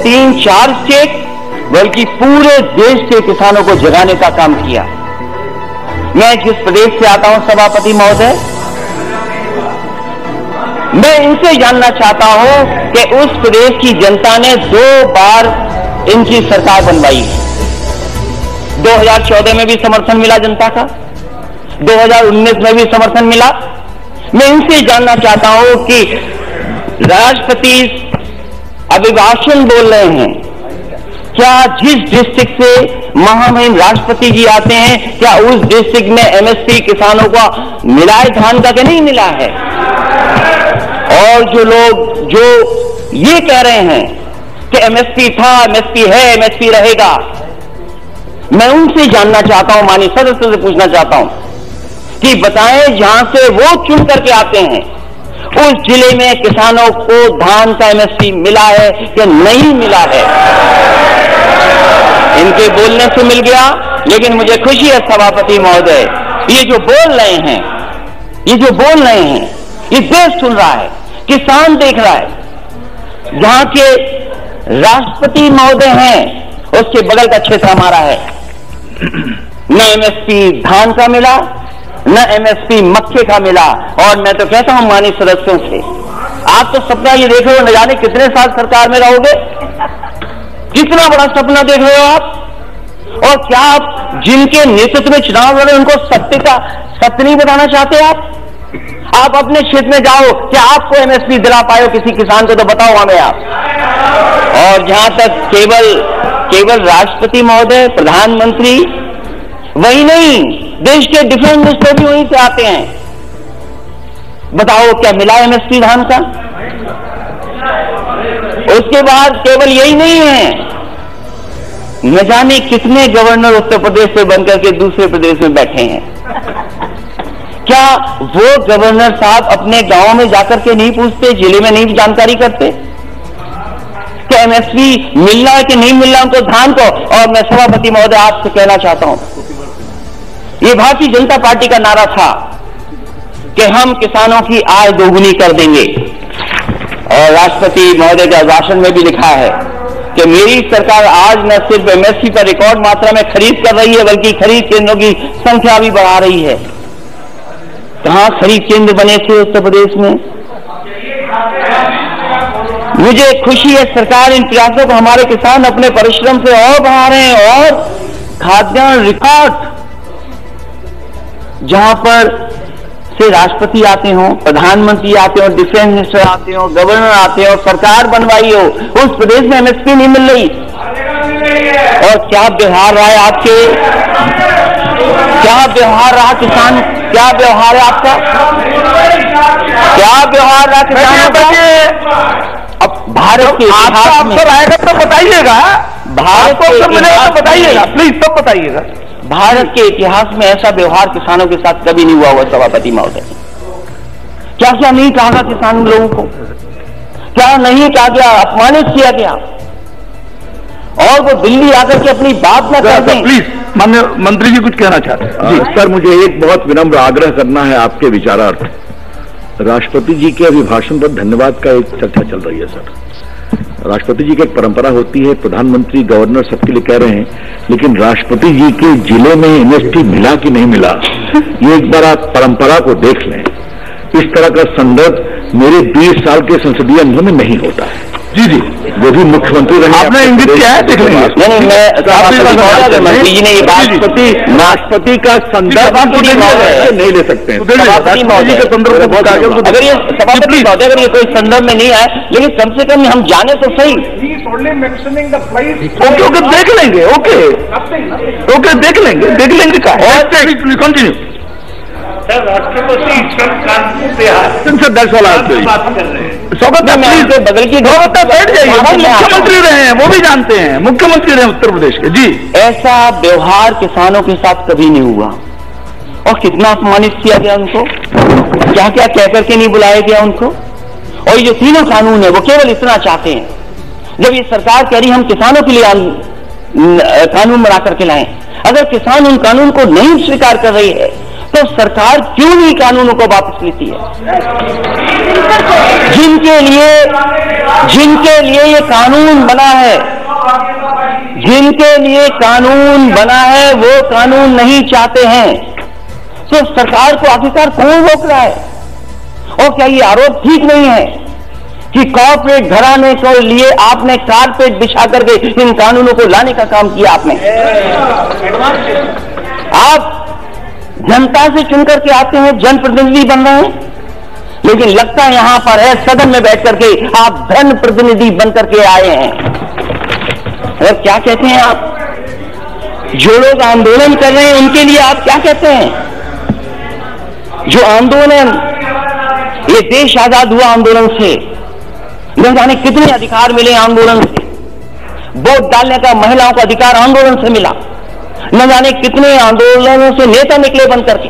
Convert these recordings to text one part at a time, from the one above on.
3, 4 state बल्कि पूरे देश के किसानों को जगाने का काम किया। मैं जिस प्रदेश से आता हूं सभापति महोदय, मैं इनसे जानना चाहता हूं कि उस प्रदेश की जनता ने 2 बार इनकी सरकार बनवाई। 2014 में भी समर्थन मिला जनता का, 2019 में भी समर्थन मिला। मैं इनसे जानना चाहता हूं कि राष्ट्रपति अभिभाषण बोल रहे हैं, क्या जिस डिस्ट्रिक्ट से महामहिम राष्ट्रपति जी आते हैं, क्या उस डिस्ट्रिक्ट में एमएसपी किसानों को मिला है धान का कि नहीं मिला है? और जो लोग जो ये कह रहे हैं कि एमएसपी था, एमएसपी है, एमएसपी रहेगा, मैं उनसे जानना चाहता हूं, माननीय सदस्य से पूछना चाहता हूं कि बताएं जहां से वो चुन करके आते हैं उस जिले में किसानों को धान का एमएसपी मिला है कि नहीं मिला है? इनके बोलने से मिल गया, लेकिन मुझे खुशी है सभापति महोदय, ये जो बोल रहे हैं, ये देश सुन रहा है, किसान देख रहा है। जहां के राष्ट्रपति महोदय हैं उसके बगल का क्षेत्र हमारा है। न एमएसपी धान का मिला, न एमएसपी मक्के का मिला। और मैं तो कहता हूं माननीय सदस्यों से, आप तो सपना ये देख रहे हो, न जाने कितने साल सरकार में रहोगे, कितना बड़ा सपना देख रहे हो आप। और क्या आप जिनके नेतृत्व में चुनाव लड़े उनको सत्य नहीं बताना चाहते? आप अपने क्षेत्र में जाओ, क्या आपको एमएसपी दिला पाए किसी किसान को, तो बताओ हमें आप। और जहां तक केवल राष्ट्रपति महोदय, प्रधानमंत्री, वही नहीं, देश के डिफेंस मिनिस्टर भी वहीं से आते हैं। बताओ क्या मिला एमएसपी धान का? उसके बाद केवल यही नहीं है, न जाने कितने गवर्नर उत्तर प्रदेश से बनकर के दूसरे प्रदेश में बैठे हैं। क्या वो गवर्नर साहब अपने गांव में जाकर के नहीं पूछते, जिले में नहीं जानकारी करते कि एमएसपी मिलना है कि नहीं मिलना उनको धान को? और मैं सभापति महोदय आपसे कहना चाहता हूं, ये भारतीय जनता पार्टी का नारा था कि हम किसानों की आय दोगुनी कर देंगे। और राष्ट्रपति महोदय के भाषण में भी लिखा है कि मेरी सरकार आज न सिर्फ एमएसपी पर रिकॉर्ड मात्रा में खरीद कर रही है, बल्कि खरीद केंद्रों की संख्या भी बढ़ा रही है। कहां खरीद केंद्र बने थे उत्तर प्रदेश में? मुझे खुशी है सरकार इन प्रयासों को, हमारे किसान अपने परिश्रम से और बढ़ा रहे हैं। और खाद्यान्न रिकॉर्ड, जहां पर से राष्ट्रपति आते हों, प्रधानमंत्री आते हों, डिफेंस मिनिस्टर आते हों, गवर्नर आते हों, सरकार बनवाई हो, उस प्रदेश में एमएसपी नहीं मिल रही। और क्या व्यवहार रहा है आपके, क्या व्यवहार रहा किसान, क्या व्यवहार है आपका, क्या व्यवहार रहा किसानों का? अब भारत के इतिहास में आएगा तो बताइएगा, भारत को अवसर मिलेगा तो बताइएगा, प्लीज सब बताइएगा। भारत के इतिहास में ऐसा व्यवहार किसानों के साथ कभी नहीं हुआ सभापति महोदय। क्या क्या नहीं कहा गया किसान लोगों को, क्या नहीं कहा गया, अपमानित किया गया, और वो दिल्ली आकर के अपनी बात न कर दें। प्लीज माननीय मंत्री जी कुछ कहना चाहते हैं? सर, मुझे एक बहुत विनम्र आग्रह करना है आपके विचारार्थ। राष्ट्रपति जी के अभिभाषण पर धन्यवाद का एक चर्चा चल रही है सर। राष्ट्रपति जी की एक परंपरा होती है, प्रधानमंत्री, गवर्नर सबके लिए कह रहे हैं, लेकिन राष्ट्रपति जी के जिले में एमएसपी मिला कि नहीं मिला, ये एक बार आप परंपरा को देख लें। इस तरह का संदर्भ मेरे 20 साल के संसदीय अनुभव में नहीं होता है। जी जी, वो भी मुख्यमंत्री रहे। आपने इंगित किया है, देख लेंगे। मंत्री जी ने ये राष्ट्रपति का संदर्भ नहीं ले सकते हैं। सभापति महोदय का संदर्भ अगर ये सभापति महोदय अगर ये कोई संदर्भ में नहीं है, लेकिन कम से कम हम जाने तो सही। ओके ओके, देख लेंगे। ओके ओके, देख लेंगे का कंटिन्यू। सर, राष्ट्रपति कानपुर बिहार दर्श वाला बात कर रहे हैं। स्वागत है, प्लीज बदल की बैठ जाइए। वो मुख्यमंत्री रहे हैं, वो भी जानते हैं, मुख्यमंत्री रहे उत्तर प्रदेश के। जी, ऐसा व्यवहार किसानों के साथ कभी नहीं हुआ। और कितना अपमानित किया गया उनको, क्या क्या कह करके नहीं बुलाया गया उनको। और ये जो तीनों कानून है वो केवल इतना चाहते हैं, जब ये सरकार कह रही हम किसानों के लिए कानून बना करके लाएं, अगर किसान उन कानून को नहीं स्वीकार कर रही है तो सरकार क्यों नहीं कानूनों को वापस लेती है? जिनके लिए ये कानून बना है, जिनके लिए कानून बना है, वो कानून नहीं चाहते हैं। तो सरकार को आखिरकार कौन रोक रहा है? और क्या ये आरोप ठीक नहीं है कि कॉर्पोरेट घराने को लिए आपने कारपेट बिछा करके इन कानूनों को लाने का काम किया? आपने, आप जनता से चुनकर के आते हैं, जनप्रतिनिधि बन रहे हैं, लेकिन लगता है यहां पर है सदन में बैठ करके आप धन प्रतिनिधि बनकर के आए हैं। और क्या कहते हैं आप? जो लोग आंदोलन कर रहे हैं उनके लिए आप क्या कहते हैं? जो आंदोलन, ये देश आजाद हुआ आंदोलन से, न जाने कितने अधिकार मिले आंदोलन से। वोट डालने का महिलाओं का अधिकार आंदोलन से मिला, न जाने कितने आंदोलनों से नेता निकले बनकर के।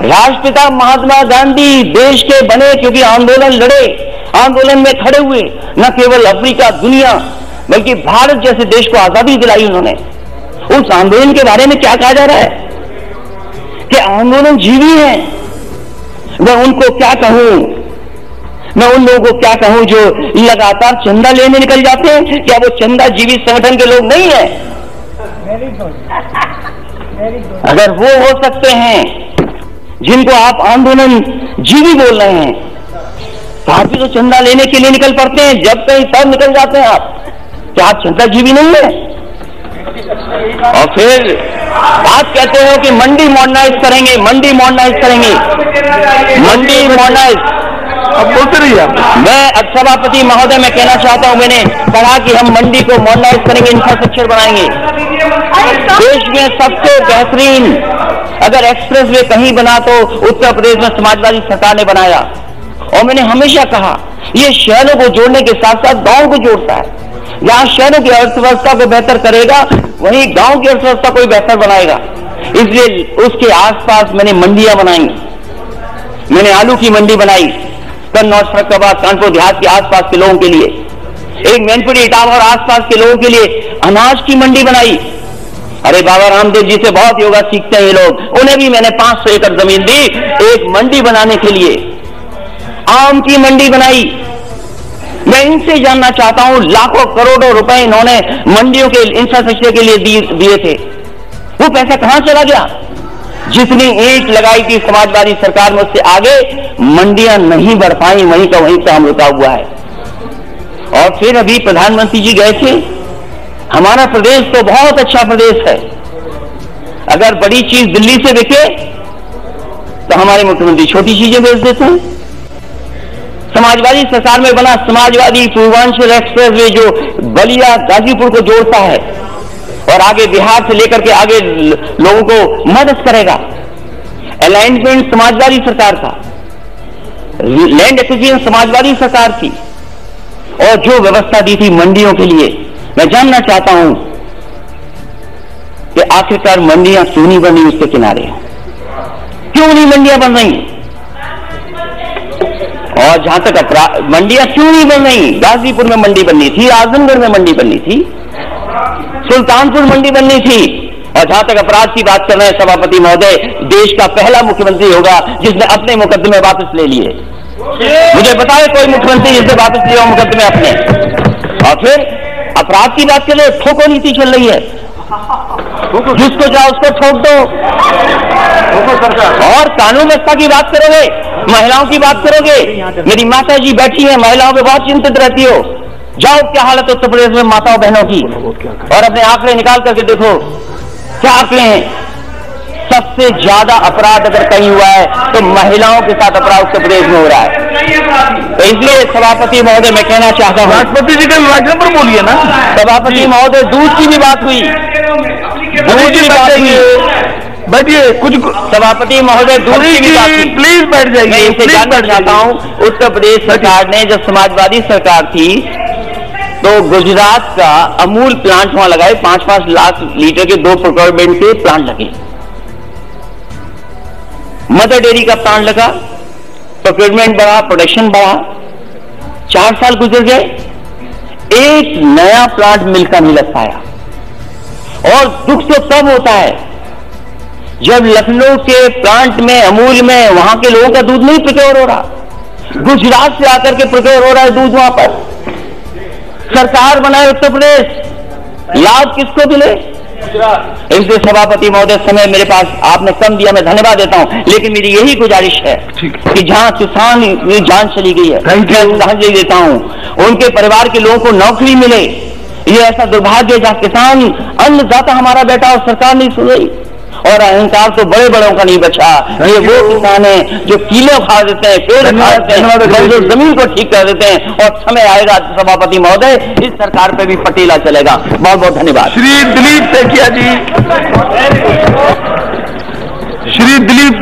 राष्ट्रपिता महात्मा गांधी देश के बने क्योंकि आंदोलन लड़े, आंदोलन में खड़े हुए, न केवल अफ्रीका, दुनिया, बल्कि भारत जैसे देश को आजादी दिलाई उन्होंने। उस आंदोलन के बारे में क्या कहा जा रहा है कि आंदोलन जीवी है। मैं उनको क्या कहूं, मैं उन लोगों को क्या कहूं जो लगातार चंदा लेने निकल जाते हैं? क्या वो चंदा जीवी संगठन के लोग नहीं है? अगर वो हो सकते हैं जिनको आप आंदोलन जीवी बोल रहे हैं, तो आप भी तो चंदा लेने के लिए निकल पड़ते हैं, जब कहीं तब निकल जाते हैं आप। क्या आप चंदा जीवी नहीं है? और फिर आप कहते हो कि मंडी मॉडर्नाइज करेंगे, मंडी मॉडर्नाइज करेंगे, मंडी मॉडर्नाइज। अब बोलते रहिए आप। मैं सभापति महोदय मैं कहना चाहता हूं, मैंने कहा कि हम मंडी को मॉडर्नाइज करेंगे, इंफ्रास्ट्रक्चर बनाएंगे। देश में सबसे बेहतरीन अगर एक्सप्रेस वे कहीं बना तो उत्तर प्रदेश में समाजवादी सरकार ने बनाया। और मैंने हमेशा कहा ये शहरों को जोड़ने के साथ साथ गांव को जोड़ता है। जहां शहरों की अर्थव्यवस्था को बेहतर करेगा, वहीं गांव की अर्थव्यवस्था को भी बेहतर बनाएगा। इसलिए उसके आसपास मैंने मंडियां बनाई। मैंने आलू की मंडी बनाई कन्नौज, फरक्काबाद, कानपुर देहात के आसपास के लोगों के लिए। एक मैनपुरी, इटावा और आसपास के लोगों के लिए अनाज की मंडी बनाई। अरे बाबा रामदेव जी से बहुत योगा सीखते हैं ये लोग, उन्हें भी मैंने 500 एकड़ जमीन दी एक मंडी बनाने के लिए। आम की मंडी बनाई। मैं इनसे जानना चाहता हूं, लाखों करोड़ों रुपए इन्होंने मंडियों के इंफ्रास्ट्रक्चर के लिए दिए थे, वो पैसा कहां चला गया? जितनी ईंट लगाई थी समाजवादी सरकार में, उससे आगे मंडियां नहीं बढ़ पाई, वहीं का वहीं काम रुका हुआ है। और फिर अभी प्रधानमंत्री जी गए थे। हमारा प्रदेश तो बहुत अच्छा प्रदेश है। अगर बड़ी चीज दिल्ली से बिके तो हमारे मुख्यमंत्री छोटी चीजें बेच देते हैं। समाजवादी सरकार में बना समाजवादी पूर्वांचल एक्सप्रेस वे जो बलिया गाजीपुर को जोड़ता है और आगे बिहार से लेकर के आगे लोगों को मदद करेगा। अलाइनमेंट समाजवादी सरकार का, लैंड एक्विजिशन समाजवादी सरकार की, और जो व्यवस्था दी थी मंडियों के लिए। मैं जानना चाहता हूं कि आखिरकार मंडियां क्यों नहीं बन रही उसके किनारे? क्यों नहीं मंडियां बन रही? और जहां तक मंडियां क्यों नहीं बन रही? गाजीपुर में मंडी बननी थी, आजमगढ़ में मंडी बननी थी, सुल्तानपुर मंडी बननी थी। और जहां तक अपराध की बात कर रहे हैं सभापति महोदय, देश का पहला मुख्यमंत्री होगा जिसने अपने मुकदमे वापस ले लिए। मुझे बताए कोई मुख्यमंत्री जिसने वापस लिया मुकदमे अपने? और फिर अपराध की बात करें, ठोको नीति चल रही है, जिसको चाहो उसको ठोक दो। और कानून व्यवस्था की बात करोगे, महिलाओं की बात करोगे। मेरी माता जी बैठी है, महिलाओं पे बहुत चिंतित रहती हो। जाओ क्या हालत उत्तर प्रदेश में माताओं बहनों की, और अपने आंकड़े निकाल करके देखो क्या आंकड़े हैं। सबसे ज्यादा अपराध अगर कहीं हुआ है तो महिलाओं के साथ अपराध उत्तर प्रदेश में हो रहा है। तो इसलिए सभापति महोदय मैं कहना चाहता हूं, राष्ट्रपति जी के विभाजन पर बोलिए ना। सभापति महोदय, दूध की भी बात हुई, दूध की बात हुई। बैठिए कुछ। सभापति महोदय, दूध की भी बात हुई। प्लीज बैठ जाइए। मैं इनसे जानना चाहता हूं, उत्तर प्रदेश सरकार ने जब समाजवादी सरकार थी तो गुजरात का अमूल प्लांट वहां लगाए, 5-5 लाख लीटर के 2 प्रोक्योरमेंट के प्लांट लगे। मदर डेयरी का प्लांट लगा, प्रोक्योरमेंट बढ़ा, प्रोडक्शन बढ़ा। 4 साल गुजर गए, एक नया प्लांट मिल का नहीं लग पाया। और दुख तो तब होता है जब लखनऊ के प्लांट में, अमूल में, वहां के लोगों का दूध नहीं प्रोक्योर हो रहा। गुजरात से आकर के प्रोक्योर हो रहा है दूध वहां पर। सरकार बनाए उत्तर प्रदेश, लाभ किसको मिले? इसलिए सभापति महोदय, समय मेरे पास आपने कम दिया, मैं धन्यवाद देता हूं, लेकिन मेरी यही गुजारिश है कि जहां किसान की जान चली गई है, मैं श्रद्धांजलि देता हूं, उनके परिवार के लोगों को नौकरी मिले। ये ऐसा दुर्भाग्य है जहां किसान अन्नदाता हमारा बेटा और सरकार नहीं सुन रही, और अहंकार तो बड़े बड़ों का नहीं बचा। ये वो किसान हैं जो कीले खा देते हैं, पेड़ खा देते हैं, जमीन को ठीक कर देते हैं, और समय आएगा सभापति महोदय इस सरकार पे भी पटेला चलेगा। बहुत बहुत धन्यवाद। श्री दिलीप सैकिया जी, श्री दिलीप